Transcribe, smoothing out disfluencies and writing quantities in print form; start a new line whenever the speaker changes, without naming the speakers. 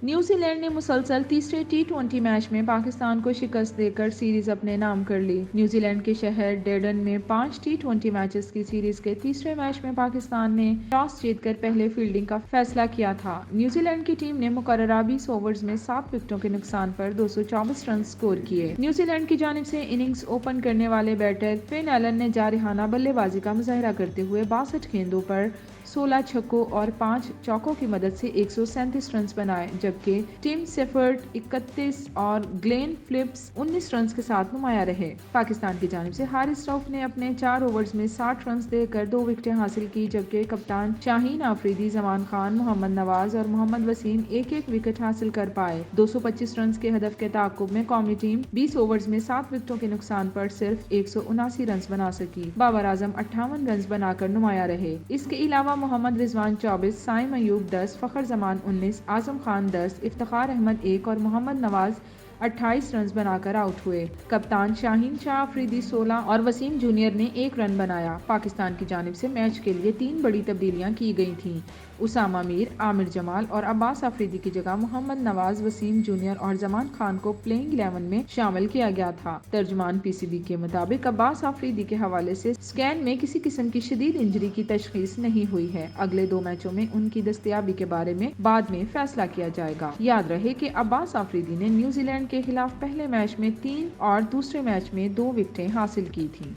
New Zealand نے مسلسل تیسرے T20 میچ میں پاکستان کو شکست دے کر سیریز اپنے نام کر لی۔ نیوزی لینڈ کے شہر ڈیڈن میں 5 T20 میچز کی سیریز کے تیسرے میچ میں پاکستان نے ٹاس جیت کر پہلے فیلڈنگ کا فیصلہ کیا تھا۔ نیوزی لینڈ کی ٹیم نے مقررہ 20 اوورز میں 7 وکٹوں کے نقصان پر 224 رنز سکور کیے۔ نیوزی لینڈ کی جانب سے اننگز اوپن کرنے والے بیٹر فن ایلن نے جارحانہ بلے بازی کا مظاہرہ کرتے ہوئے 62 گیندوں پر 16 چھکوں اور 5 چوکوں کی مدد سے 137 رنز بنائے، جبکہ ٹیم سیفرڈ 31 اور گلین فلپس 19 رنز کے ساتھ نمایاں رہے۔ پاکستان کی جانب سے حارث رؤف نے اپنے 4 اوورز میں 60 رنز دے کر 2 وکٹیں حاصل کی، جبکہ کپتان شاہین آفریدی، زمان خان، محمد نواز اور محمد وسیم ایک ایک وکٹ حاصل کر پائے۔ 225 رنز کے ہدف کے تعاقب میں قومی ٹیم 20 اوورز میں 7 وکٹوں کے نقصان پر صرف 179 رنز بنا سکی۔ بابر اعظم 58 رنز بنا کر نمایاں رہے۔ اس کے علاوہ محمد رضوان 24، سائم ایوب 10، فخر زمان 19، اعظم خان 10، افتخار احمد 1 اور محمد نواز 28 رنز بنا کر آؤٹ ہوئے۔ کپتان شاہین شاہ آفریدی 16 اور وسیم جونیئر نے 1 رن بنایا۔ پاکستان کی جانب سے میچ کے لیے 3 بڑی تبدیلیاں کی گئی تھیں۔ اسامہ میر، عامر جمال اور عباس آفریدی کی جگہ محمد نواز، وسیم جونیئر اور زمان خان کو پلئنگ 11 میں شامل کیا گیا تھا۔ ترجمان PCB کے مطابق عباس آفریدی کے حوالے سے سکین میں کسی قسم کی شدید انجری کی تشخیص نہیں ہوئی ہے۔ اگلے 2 میچوں میں ان کی دستیابی کے بارے میں بعد میں فیصلہ کیا جائے گا۔ یاد رہے کہ عباس آفریدی نے نیوزی لینڈ کے خلاف پہلے میچ میں 3 اور دوسرے میچ میں 2 وکٹیں حاصل کی تھیں۔